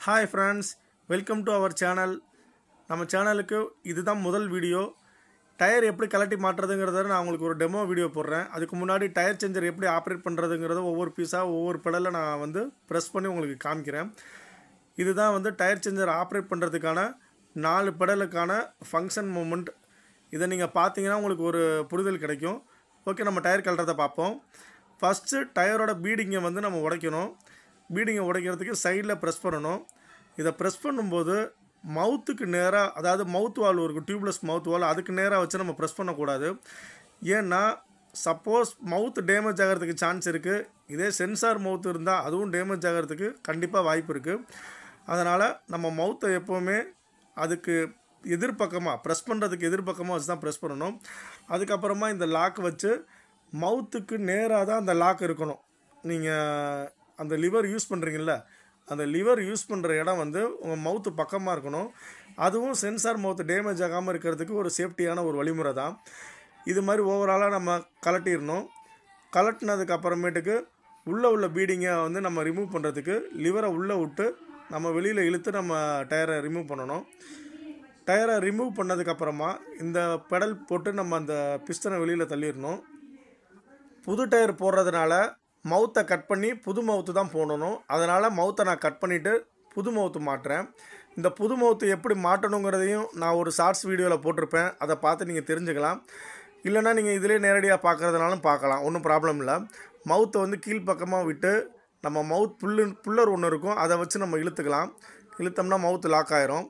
Hi friends, welcome to our channel. நம்ம சேனலுக்கு இதுதான் முதல் வீடியோ. டயர் எப்படி கலட்டி மாற்றுறதுங்கறத நான் உங்களுக்கு ஒரு டெமோ வீடியோ போடுறேன். அதுக்கு முன்னாடி டயர் சேஞ்சர் எப்படி ஆபரேட் பண்றதுங்கறத ஒவ்வொரு பீஸா ஒவ்வொரு பெடல்ல நான் வந்து பிரஸ் பண்ணி உங்களுக்கு காமிக்கிறேன். இதுதான் வந்து டயர் சேஞ்சர் ஆபரேட் பண்றதுக்கான 4 பெடலுக்கான ஃபங்க்ஷன் மூவ்மெண்ட். இத நீங்க பாத்தீங்கன்னா உங்களுக்கு ஒரு புரிதல் கிடைக்கும். ஓகே, நம்ம டயர் கலட்டறத பாப்போம். ஃபர்ஸ்ட் டயரோட பீடிங்கை வந்து நம்ம உடைக்கணும். பீடிங்கை உடைக்கிறதுக்கு சைடில் ப்ரெஸ் பண்ணணும். இதை ப்ரெஸ் பண்ணும்போது மவுத்துக்கு நேராக, அதாவது மவுத் வால் இருக்கும், டியூப்லெஸ் மவுத் வால், அதுக்கு நேராக வச்சு நம்ம ப்ரெஸ் பண்ணக்கூடாது. ஏன்னா சப்போஸ் மவுத் டேமேஜ் ஆகிறதுக்கு சான்ஸ் இருக்குது. இதே சென்சார் மவுத் இருந்தால் அதுவும் டேமேஜ் ஆகிறதுக்கு கண்டிப்பாக வாய்ப்பு இருக்குது. அதனால் நம்ம மவுத்தை எப்போவுமே அதுக்கு எதிர்பக்கமாக ப்ரெஸ் பண்ணுறதுக்கு எதிர்பக்கமாக வச்சு தான் ப்ரெஸ் பண்ணணும். அதுக்கப்புறமா இந்த லாக் வச்சு மவுத்துக்கு நேராக தான் அந்த லாக் இருக்கணும். நீங்கள் அந்த லிவர் யூஸ் பண்ணுறீங்கள, அந்த லிவர் யூஸ் பண்ணுற இடம் வந்து உங்கள் மவுத்து பக்கமாக இருக்கணும். அதுவும் சென்சார் மவுத்து டேமேஜ் ஆகாமல் இருக்கிறதுக்கு ஒரு சேஃப்டியான ஒரு வழிமுறை தான். இது மாதிரி ஓவராலாக நம்ம கலட்டிடணும். கலட்டினதுக்கு அப்புறமேட்டுக்கு உள்ளே உள்ள பீடிங்கை வந்து நம்ம ரிமூவ் பண்ணுறதுக்கு லிவரை உள்ளே விட்டு நம்ம வெளியில் இழுத்து நம்ம டயரை ரிமூவ் பண்ணணும். டயரை ரிமூவ் பண்ணதுக்கப்புறமா இந்த பெடல் போட்டு நம்ம அந்த பிஸ்டனை வெளியில் தள்ளிடணும். புது டயர் போடுறதுனால மவுத்தை கட் பண்ணி புது மவுத்து தான் போடணும். அதனால் மவுத்தை நான் கட் பண்ணிவிட்டு புது மவுத்து மாட்டுறேன். இந்த புது மவுத்து எப்படி மாட்டணுங்கிறதையும் நான் ஒரு ஷார்ட்ஸ் வீடியோவில் போட்டிருப்பேன். அதை பார்த்து நீங்கள் தெரிஞ்சுக்கலாம். இல்லைனா நீங்கள் இதிலே நேரடியாக பார்க்குறதுனாலும் பார்க்கலாம், ஒன்றும் ப்ராப்ளம் இல்லை. மவுத்தை வந்து கீழ்ப்பக்கமாக விட்டு நம்ம மவுத் புல்லர் ஒன்று இருக்கும், அதை வச்சு நம்ம இழுத்துக்கலாம். இழுத்தோம்னா மவுத்து லாக் ஆயிரும்.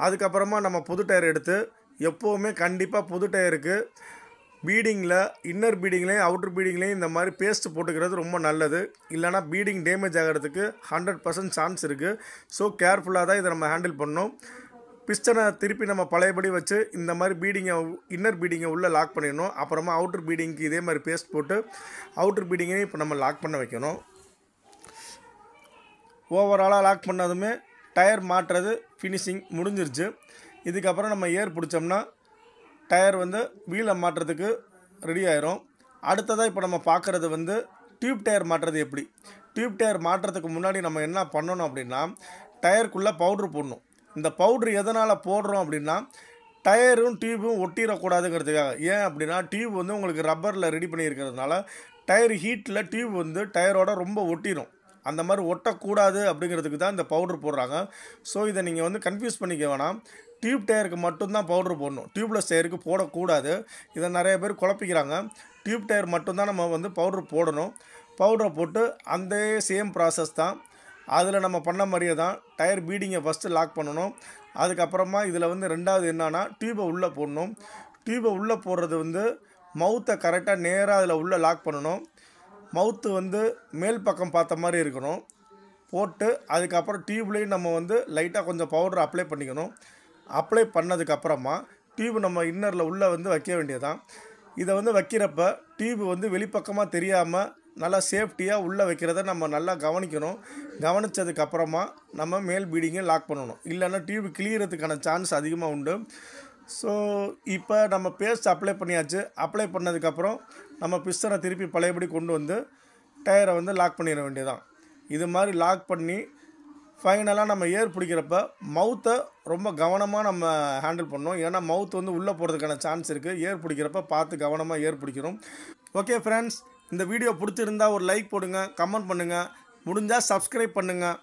அதுக்கப்புறமா நம்ம புது டயர் எடுத்து, எப்போவுமே கண்டிப்பாக புது டயருக்கு பீடிங்கில், இன்னர் பீடிங்லேயும் அவுட்டர் பீடிங்லேயும் இந்த மாதிரி பேஸ்ட் போட்டுக்கிறது ரொம்ப நல்லது. இல்லைனா பீடிங் டேமேஜ் ஆகிறதுக்கு 100% சான்ஸ் இருக்குது. ஸோ கேர்ஃபுல்லாக தான் இதை நம்ம ஹேண்டில் பண்ணணும். பிஸ்டனை திருப்பி நம்ம பழையபடி வச்சு இந்த மாதிரி பீடிங்கை, இன்னர் பீடிங்கை உள்ளே லாக் பண்ணிடணும். அப்புறமா அவுட்டர் பீடிங்க்கு இதே மாதிரி பேஸ்ட் போட்டு அவுட்டர் பீடிங்கையும் இப்போ நம்ம லாக் பண்ண வைக்கணும். ஓவராலாக லாக் பண்ணதுமே டயர் மாட்டுறது ஃபினிஷிங் முடிஞ்சிருச்சு. இதுக்கப்புறம் நம்ம ஏர் பிடிச்சோம்னா டயர் வந்து வீலை மாட்டுறதுக்கு ரெடி ஆயிரும். அடுத்ததாக இப்போ நம்ம பார்க்குறது வந்து டியூப் டயர் மாட்டுறது எப்படி. டியூப் டயர் மாட்டுறதுக்கு முன்னாடி நம்ம என்ன பண்ணணும் அப்படின்னா, டயருக்குள்ளே பவுட்ரு போடணும். இந்த பவுட்ரு எதனால் போடுறோம் அப்படின்னா, டயரும் டியூபும் ஒட்டிடக்கூடாதுங்கிறதுக்காக. ஏன் அப்படின்னா, டியூப் வந்து உங்களுக்கு ரப்பரில் ரெடி பண்ணியிருக்கிறதுனால டயர் ஹீட்டில் டியூப் வந்து டயரோட ரொம்ப ஒட்டிடும். அந்த மாதிரி ஒட்டக்கூடாது அப்படிங்கிறதுக்கு தான் இந்த பவுட்ரு போடுறாங்க. ஸோ இதை நீங்கள் வந்து கன்ஃபியூஸ் பண்ணிக்க வேணாம். டியூப் டயருக்கு மட்டும்தான் பவுட்ரு போடணும், டியூப்லெஸ் டயருக்கு போடக்கூடாது. இதை நிறைய பேர் குழப்பிக்கிறாங்க. டியூப் டயர் மட்டும்தான் நம்ம வந்து பவுட்ரு போடணும். பவுடரை போட்டு அந்த சேம் ப்ராசஸ் தான், அதில் நம்ம பண்ண மாதிரியே தான். டயர் பீடிங்கை ஃபஸ்ட்டு லாக் பண்ணணும். அதுக்கப்புறமா இதில் வந்து ரெண்டாவது என்னன்னா, டியூபை உள்ளே போடணும். டியூபை உள்ளே போடுறது வந்து மவுத்தை கரெக்டாக நேராக அதில் உள்ளே லாக் பண்ணணும். மவுத்து வந்து மேல் பக்கம் பார்த்த மாதிரி இருக்கணும். போட்டு அதுக்கப்புறம் டியூப்லேயும் நம்ம வந்து லைட்டாக கொஞ்சம் பவுடர் அப்ளை பண்ணிக்கணும். அப்ளை பண்ணதுக்கப்புறமா டியூப் நம்ம இன்னரில் உள்ளே வந்து வைக்க வேண்டியதான். இதை வந்து வைக்கிறப்ப டியூப் வந்து வெளிப்பக்கமாக தெரியாமல் நல்லா சேஃப்டியாக உள்ளே வைக்கிறத நம்ம நல்லா கவனிக்கணும். கவனித்ததுக்கப்புறமா நம்ம மேல் பீடிங்கை லாக் பண்ணணும். இல்லைன்னா டியூப் கிளியறதுக்கான சான்ஸ் அதிகமாக உண்டு. ஸோ இப்போ நம்ம பேஸ்ட் அப்ளை பண்ணியாச்சு. அப்ளை பண்ணதுக்கப்புறம் நம்ம பிஸ்டனை திருப்பி பழையபடி கொண்டு வந்து டயரை வந்து லாக் பண்ணிட வேண்டியதான். இது மாதிரி லாக் பண்ணி ஃபைனலாக நம்ம ஏர் பிடிக்கிறப்ப மவுத்தை ரொம்ப கவனமாக நம்ம ஹேண்டில் பண்ணணும். ஏன்னா மவுத் வந்து உள்ளே போகிறதுக்கான சான்ஸ் இருக்குது. ஏர் பிடிக்கிறப்ப பார்த்து கவனமாக ஏர் பிடிக்கணும். ஓகே ஃப்ரெண்ட்ஸ், இந்த வீடியோ பிடிச்சிருந்தா ஒரு லைக் போடுங்க, கமெண்ட் பண்ணுங்கள், முடிஞ்சால் சப்ஸ்கிரைப் பண்ணுங்கள்.